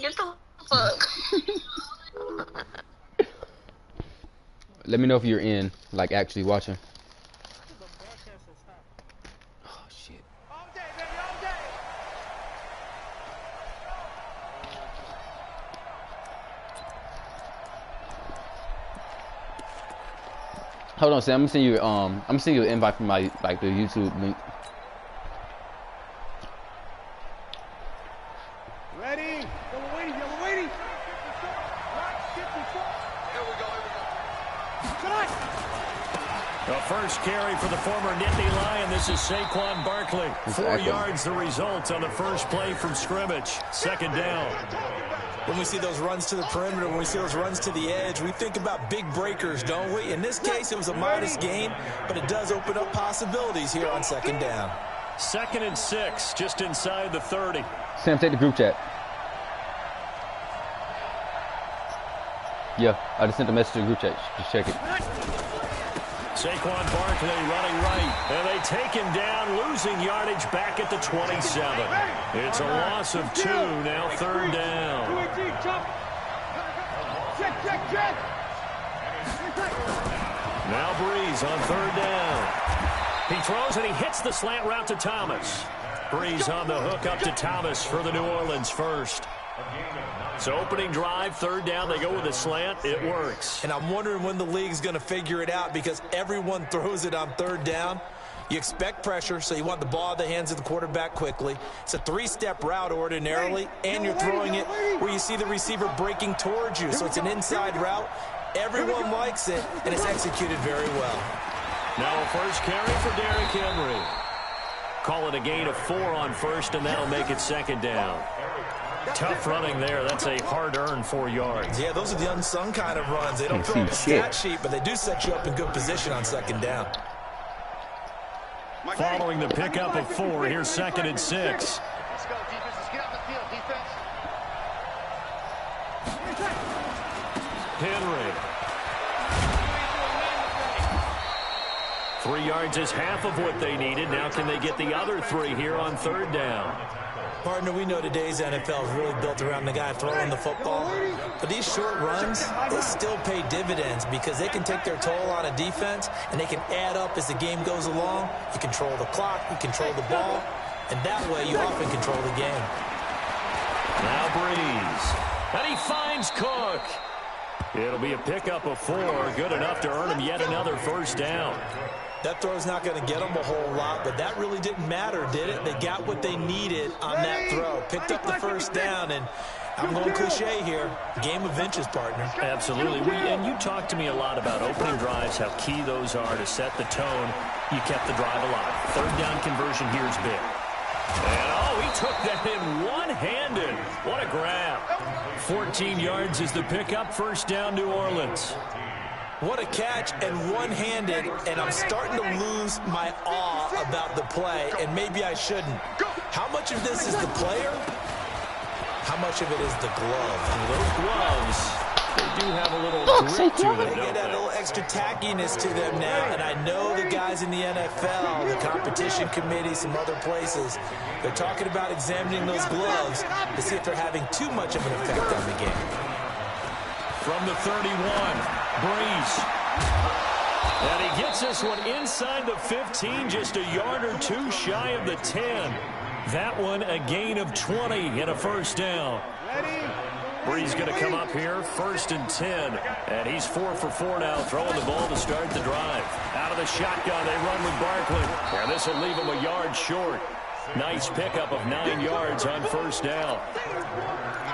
Get the fuck. Let me know if you're in, like actually watching. Oh shit. Hold on, Sam. I'm gonna send you an invite from my the YouTube link. Ready? We're waiting. We're waiting. The first carry for the former Nittany Lion. This is Saquon Barkley. 4 yards the result on the first play from scrimmage. Second down. When we see those runs to the perimeter, when we see those runs to the edge, we think about big breakers, don't we? In this case, it was a modest gain, but it does open up possibilities here on second down. 2nd and 6, just inside the 30. Sam, take the group chat. Yeah, I just sent a message to the group chat. Just check it. Saquon Barkley running right, and they take him down, losing yardage back at the 27. It's a loss of 2, now third down. Now Breeze on third down. He throws and he hits the slant route to Thomas. Breeze on the hook up to Thomas for the New Orleans first. So opening drive, third down, they go with a slant. It works. And I'm wondering when the league's going to figure it out because everyone throws it on third down. You expect pressure, so you want the ball in the hands of the quarterback quickly. It's a 3-step route ordinarily, and you're throwing it where you see the receiver breaking towards you. So it's an inside route. Everyone likes it, and it's executed very well. Now a first carry for Derrick Henry. Call it a gain of 4 on first, and that'll make it second down. Tough running there. That's a hard-earned 4 yards. Yeah, those are the unsung kind of runs. They don't throw up the stat sheet, but they do set you up in good position on second down. Following the pickup of 4, here's 2nd and 6. Let's go, defense. Let's get out the field, defense. Henry. 3 yards is half of what they needed. Now can they get the other 3 here on third down? Partner, we know today's NFL is really built around the guy throwing the football. But these short runs, they still pay dividends because they can take their toll on a defense, and they can add up as the game goes along. You control the clock, you control the ball, and that way you often control the game. Now Breeze. And he finds Cook. It'll be a pickup of 4, good enough to earn him yet another first down. That throw's not going to get them a whole lot, but that really didn't matter, did it? They got what they needed on that throw. Picked up the first down, and I'm going cliche here. Game of inches, partner. Absolutely. And you talked to me a lot about opening drives, how key those are to set the tone. You kept the drive alive. Third down conversion here is big. And, oh, he took that in one-handed. What a grab. 14 yards is the pickup. First down, New Orleans. What a catch and one-handed, and I'm starting to lose my awe about the play, and maybe I shouldn't. How much of this is the player? How much of it is the glove? And those gloves, they do have a little grip to them, They get that little extra tackiness to them now, and I know the guys in the NFL, the competition committee, some other places, they're talking about examining those gloves to see if they're having too much of an effect on the game. From the 31, Breeze. And he gets this one inside the 15, just a yard or 2 shy of the 10. That one a gain of 20 and a first down. Breeze going to come up here, 1st and 10. And he's 4 for 4 now, throwing the ball to start the drive. Out of the shotgun, they run with Barkley. And this will leave him a yard short. Nice pickup of 9 yards on first down.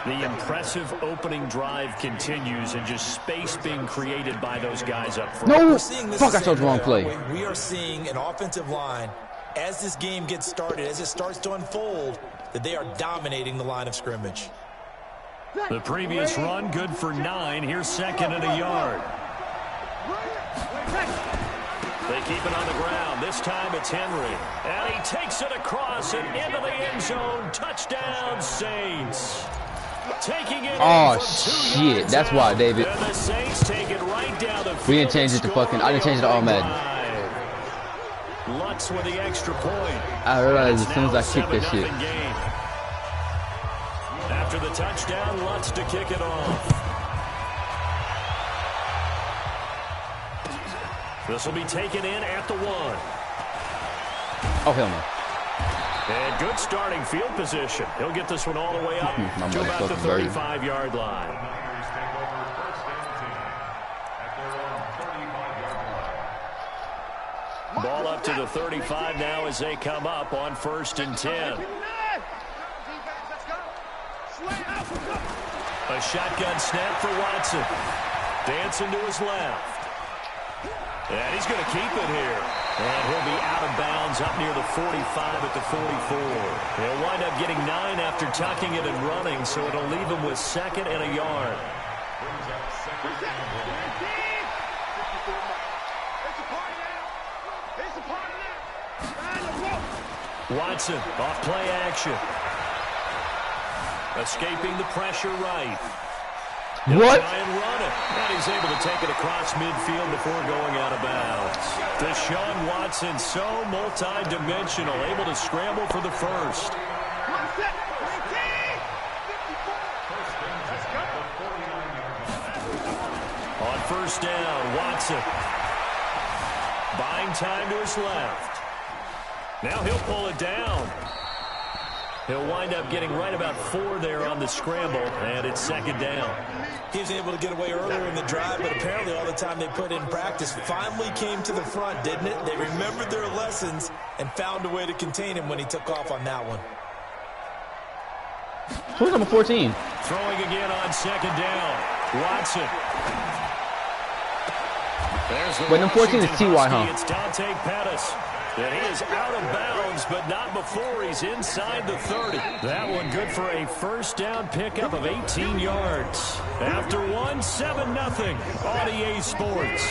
The impressive opening drive continues, and just space being created by those guys up front. No! Fuck, I told the wrong play. We are seeing an offensive line, as this game gets started, as it starts to unfold, that they are dominating the line of scrimmage. The previous run, good for 9. Here's 2nd and a yard. They keep it on the ground. This time it's Henry. And he takes it across and into the end zone. Touchdown, Saints. Taking it shit. That's why, David. And the Saints take it right down the field. We didn't change it to fucking... I didn't change it to all Madden. Lutz with the extra point. I realized as soon as I kicked that shit. After the touchdown, Lutz to kick it off. This will be taken in at the 1. Oh, hell no. And good starting field position. He'll get this one all the way up to about the 35-yard line. Ball up to the 35 now as they come up on 1st and 10. A shotgun snap for Watson. Dancing to his left. And he's going to keep it here. And he'll be out of bounds up near the 45 at the 44. He'll wind up getting 9 after tucking it and running, so it'll leave him with 2nd and a yard. Watson off play action. Escaping the pressure right. He'll try and run it. And he's able to take it across midfield before going out of bounds. Deshaun Watson, so multi-dimensional, able to scramble for the first. On 1st down, Watson. Buying time to his left. Now he'll pull it down. He'll wind up getting right about 4 there on the scramble, and it's 2nd down. He was able to get away earlier in the drive, but apparently all the time they put in practice finally came to the front, didn't it? They remembered their lessons and found a way to contain him when he took off on that one. Who's number 14? Throwing again on 2nd down. Watson. There's the Wait, number 14 is T.Y., huh? It's Dante Pettis. And he is out of bounds, but not before he's inside the 30. That one good for a 1st down pickup of 18 yards. After 1, 7-0 on EA Sports.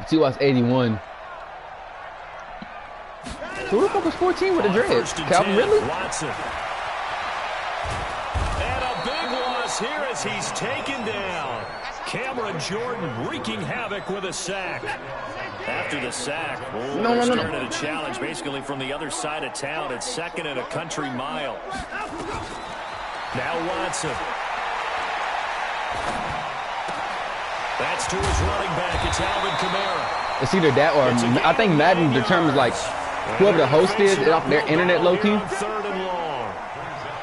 T.Y.'s 81. So who the fuck was 14 with the dreads? Calvin Ridley? Watson. Here as he's taken down. Cameron Jordan wreaking havoc with a sack. After the sack, no. started a challenge basically from the other side of town. It's 2nd and a country mile. Now Watson. That's to his running back. It's Alvin Kamara. It's either that or I think Madden determines like whoever the host is off their internet low-key. 3rd and long.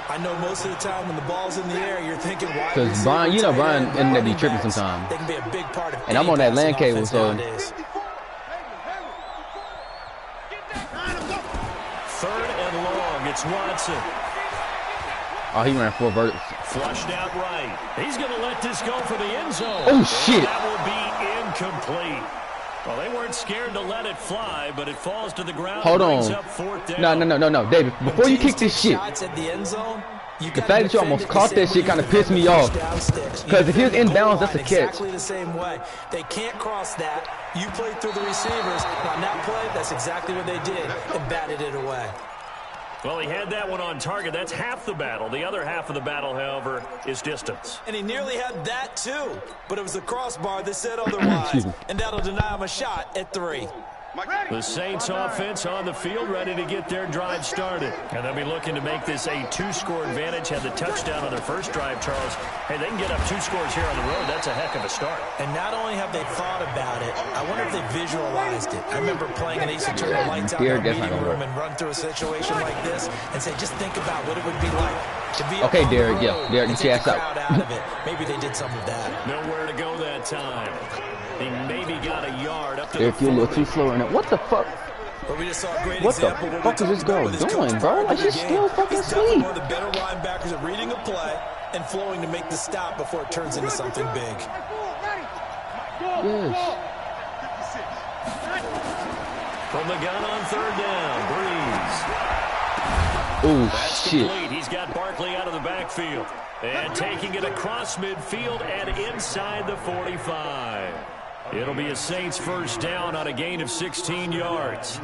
I know most of the time when the ball's in the air, you're thinking why. Because Brian, you know Brian internet be tripping sometimes. They can be a big part of and I'm on that LAN cable, so. 3rd and long. It's Watson. Oh, he ran 4 verts. Flushed out right. He's going to let this go for the end zone. Oh, shit. That will be incomplete. Well, they weren't scared to let it fly, but it falls to the ground. Hold on. Up 4th down. No, David. Before you kick this shit, at the end zone, the fact that you almost caught that shit kind of pissed me off. Because if he was inbounds, that's a catch. Exactly the same way. They can't cross that. You played through the receivers. On that play, that's exactly what they did and batted it away. Well, he had that one on target. That's half the battle. The other half of the battle, however, is distance. And he nearly had that, too. But it was the crossbar that said otherwise. And that'll deny him a shot at 3. The Saints offense on the field ready to get their drive started. And they'll be looking to make this a 2-score advantage. Had the touchdown on their first drive, Charles. Hey, they can get up 2 scores here on the road. That's a heck of a start. And not only have they thought about it, I wonder if they visualized it. I remember playing an Ace Attorney lights out in the meeting room and run through a situation like this and say, just think about what it would be like to be okay, Derek, Derek, you take the out. crowd out of it. Maybe they did some of that. Nowhere to go that time. He maybe got a yard up to Derek, you're a little too slow right now. What the fuck? But we just saw a great what the example fuck is this girl doing, bro? Like, she's still fucking asleep. One of the better linebackers at reading a play and flowing to make the stop before it turns into something big. Yes. From the gun on 3rd down, Breeze. Oh, That's shit. complete. He's got Barkley out of the backfield. And taking it across midfield and inside the 45. It'll be a Saints 1st down on a gain of 16 yards.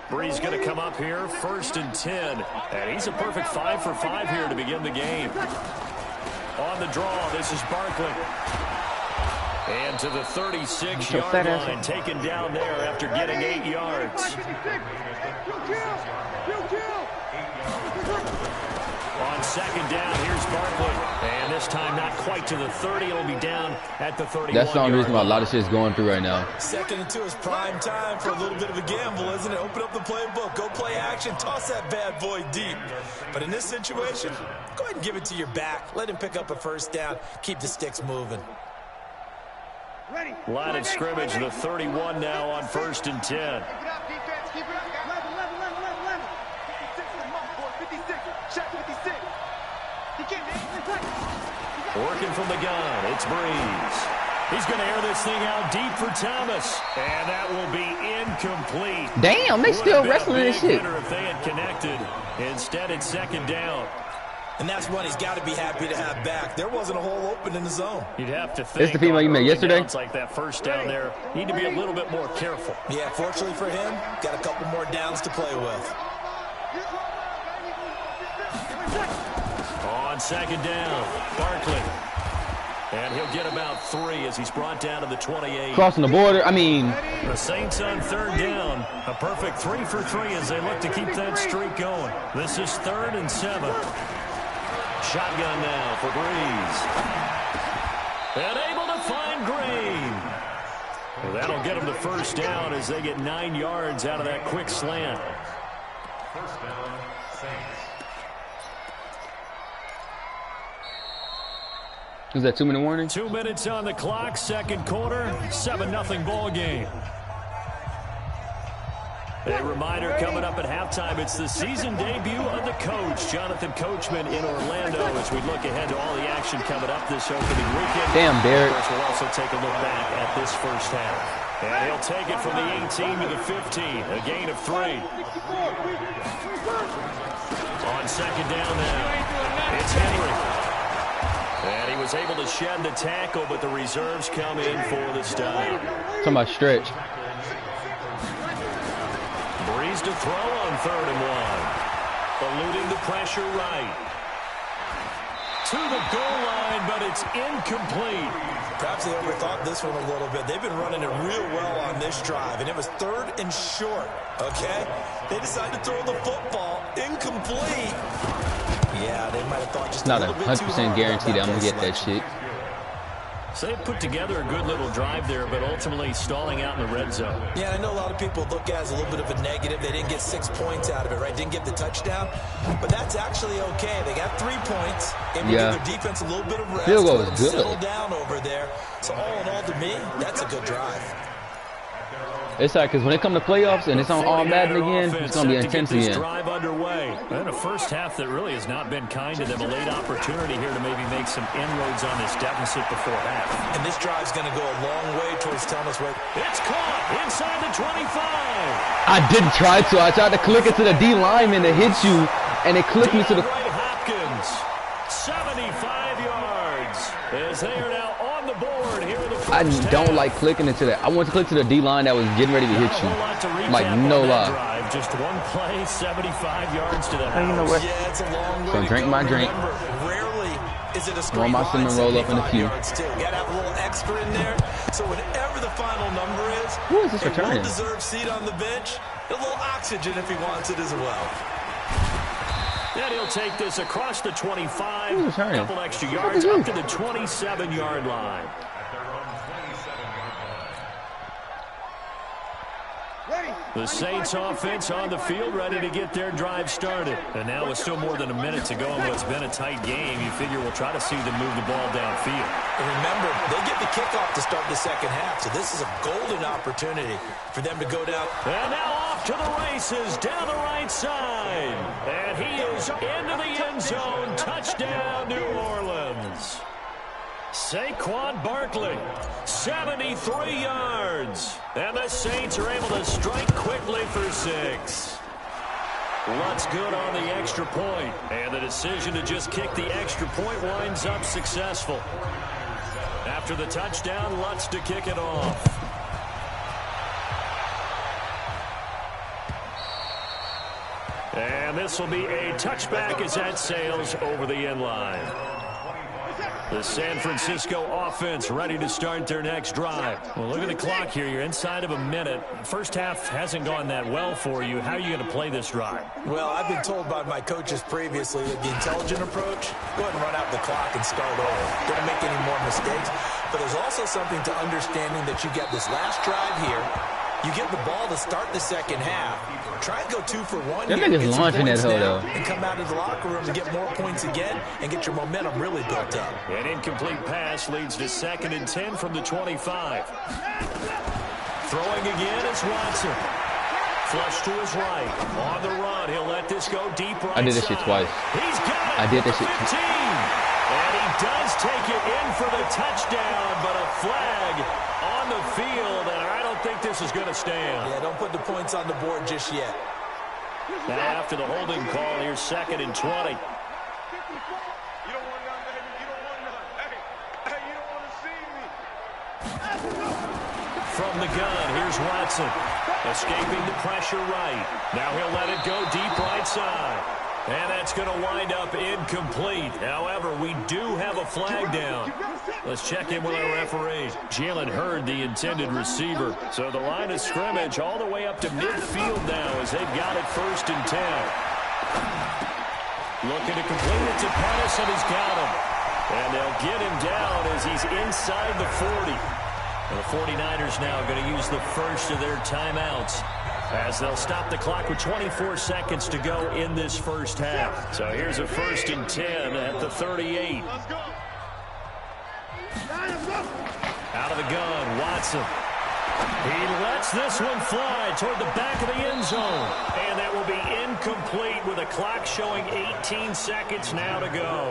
Breeze going to come up here, 1st and 10. And he's a perfect 5 for 5 here to begin the game. On the draw, this is Barkley. And to the 36-yard line, taken down there after getting 8 yards. On second down, here's Barkley. And this time not quite to the 30. It'll be down at the 31. That's the only reason why a lot of shit's going through right now. 2nd and 2 is prime time for a little bit of a gamble, isn't it? Open up the playbook, go play action, toss that bad boy deep. But in this situation, go ahead and give it to your back. Let him pick up a first down. Keep the sticks moving. Line of scrimmage, the 31 now on 1st and 10. Keep it up, defense. Keep it up, guys. Level. 56 in the month, boy. 56. Shot 56. He can't make it. Working from the gun, it's Breeze. He's going to air this thing out deep for Thomas. And that will be incomplete. Damn, they still wrestling this shit. If they had connected. Instead, it's 2nd down. And that's one he's got to be happy to have back. There wasn't a hole open in the zone. You'd have to think. It's the female you met yesterday? It's like that first down there. Need to be a little bit more careful. Yeah, fortunately for him, got a couple more downs to play with. On 2nd down, Barkley. And he'll get about 3 as he's brought down to the 28. Crossing the border, I mean. The Saints on 3rd down. A perfect 3 for 3 as they look to keep that streak going. This is 3rd and 7. Shotgun now for Breeze. And able to find Green. Well, that'll get them the first down as they get 9 yards out of that quick slant. First down, Saints. Is that 2-minute warning? 2 minutes on the clock, 2nd quarter, 7-0 ball game. A reminder coming up at halftime, it's the season debut of the coach, Jonathan Coachman in Orlando, as we look ahead to all the action coming up this opening weekend. Damn, Derek. Of course, we'll also take a look back at this first half. And he'll take it from the 18 to the 15, a gain of 3. On 2nd down now, it's Henry. And he was able to shed the tackle, but the reserves come in for the stop. Talking about stretch. Breeze to throw on 3rd and 1. Eluding the pressure right. To the goal line, but it's incomplete. Perhaps they overthought this one a little bit. They've been running it real well on this drive, and it was 3rd and short, okay? They decided to throw the football incomplete. Yeah, they might have thought just Not a a little bit too 100% hard guarantee that I'm about going to get that selection. shit. So they put together a good little drive there, but ultimately stalling out in the red zone. Yeah, I know a lot of people look at it as a little bit of a negative. They didn't get 6 points out of it, right? Didn't get the touchdown. But that's actually okay. They got 3 points. Able to give their defense a little bit of rest. Field goal is good. Settle down over there. So all in all, to me, that's a good drive. It's like, because when it comes to playoffs and it's on all Madden again, it's going to be intense again. Drive underway. And a first half that really has not been kind to them. A late opportunity here to maybe make some inroads on this deficit before half. And this drive's going to go a long way towards telling us where. It's caught inside the 25. I didn't try to. I tried to click it to the D lineman to hit you, and it clicked me to the. Hopkins, 75 yards, as they are now on the board here in the first I don't half. like clicking into that. I want to click to the D line that was getting ready to hit Not a whole lot to you. recap Like, on no that lie. drive. Just one play, 75 yards to the house. You know what? Yeah, it's a long way So to drink go. my drink. Remember, rarely is it a straight Roll my line, cinnamon roll up in a 75 few. yards too. Got to have a little extra in there. So whatever the final number is, Who is this a returning? well-deserved seat on the bench, a little oxygen if he wants it as well. Then he'll take this across the 25. Who's returning? Couple extra What yards is up he? to the 27-yard line. The Saints offense on the field ready to get their drive started. And now with still more than a minute to go in what's been a tight game, you figure we'll try to see them move the ball downfield. And remember, they get the kickoff to start the second half, so this is a golden opportunity for them to go down. And now off to the races down the right side. And he is into the end zone. Touchdown, New Orleans. Saquon Barkley, 73 yards. And the Saints are able to strike quickly for 6. Lutz good on the extra point. And the decision to just kick the extra point winds up successful. After the touchdown, Lutz to kick it off. And this will be a touchback as that sails over the end line. The San Francisco offense ready to start their next drive. Well, look at the clock here. You're inside of a minute. First half hasn't gone that well for you. How are you going to play this drive? Well, I've been told by my coaches previously that the intelligent approach, go ahead and run out the clock and start over. Don't make any more mistakes. But there's also something to understanding that you get this last drive here. You get the ball to start the second half. Try and go 2 for 1 That here. nigga's Get some launching that points hoe, now though. and come out of the locker room and get more points again and get your momentum really built up. An incomplete pass leads to 2nd and 10 from the 25. Throwing again is Watson. Flush to his right. On the run, he'll let this go deep right I did this shit side. twice. He's got it. I did this shit 15. And he does take it in for the touchdown, but a flag on the field, and I don't think this is going to stand. Yeah, don't put the points on the board just yet. Now after the holding call, here's 2nd and 20. You don't want none, baby. You don't want none. Hey, you don't want to see me. From the gun, here's Watson. Escaping the pressure right. Now he'll let it go deep right side. And that's going to wind up incomplete. However, we do have a flag down. Let's check in with our referee. Jalen Hurd, the intended receiver. So the line of scrimmage all the way up to midfield now as they've got it 1st and 10. Looking to complete it to Pettis, and he's got him. And they'll get him down as he's inside the 40. And the 49ers now going to use the first of their timeouts as they'll stop the clock with 24 seconds to go in this first half. So here's a 1st and 10 at the 38. Let's go. Out of the gun, Watson. He lets this one fly toward the back of the end zone. And that will be incomplete with a clock showing 18 seconds now to go.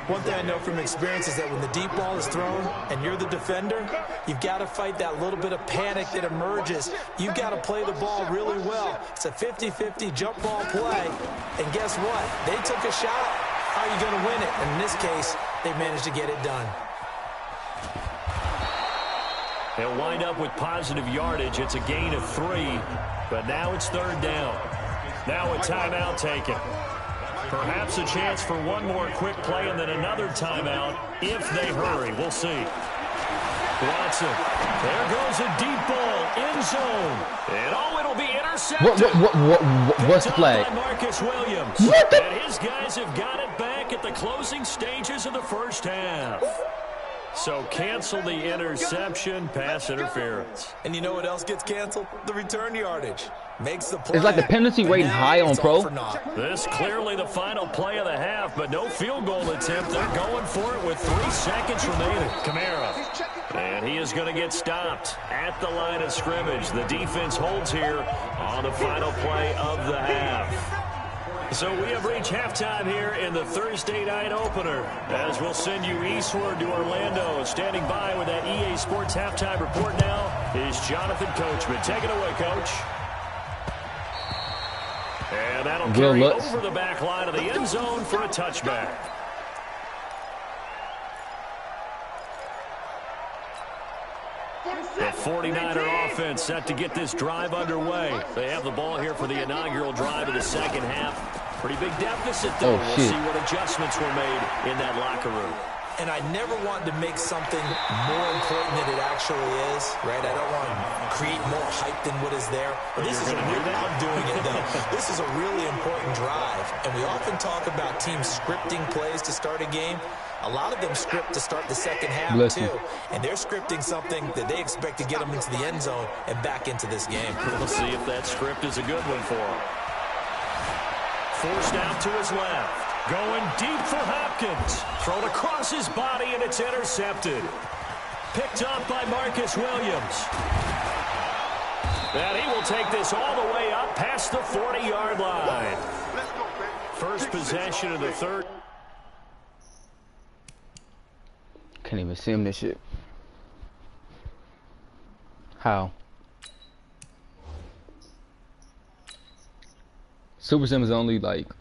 One thing I know from experience is that when the deep ball is thrown and you're the defender, you've got to fight that little bit of panic that emerges. You've got to play the ball really well. It's a 50-50 jump ball play. And guess what? They took a shot. How are you going to win it? And in this case, they managed to get it done. He'll wind up with positive yardage. It's a gain of 3, but now it's 3rd down. Now a timeout taken. Perhaps a chance for one more quick play and then another timeout if they hurry. We'll see. Watson. There goes a deep ball. End zone. And it'll be intercepted. What's the flag? By Marcus Williams. What the? And his guys have got it back at the closing stages of the first half. So cancel the interception, pass interference. And you know what else gets canceled? The return yardage. Makes the play. It's like the penalty And rate now high on it's pro. all for naught. This clearly the final play of the half, but no field goal attempt. They're going for it with 3 seconds remaining. Kamara. And he is going to get stopped at the line of scrimmage. The defense holds here on the final play of the half. So we have reached halftime here in the Thursday night opener, as we'll send you eastward to Orlando. Standing by with that EA Sports halftime report now is Jonathan Coachman. Take it away, Coach. And that'll carry over the back line of the end zone for a touchback. The 49er offense set to get this drive underway. They have the ball here for the inaugural drive of the second half. Pretty big deficit, though. We'll see what adjustments were made in that locker room. And I never want to make something more important than it actually is, right? I don't want to create more hype than what is there. But this is a real, I'm doing it, though. This is a really important drive. And we often talk about teams scripting plays to start a game. A lot of them script to start the second half, too. And they're scripting something that they expect to get them into the end zone and back into this game. We'll see if that script is a good one for them. Forced out to his left. Going deep for Hopkins. Thrown across his body, and it's intercepted. Picked up by Marcus Williams. And he will take this all the way up past the 40-yard line. First possession of the third. Can't even see him this shit. How? Super Sim is only like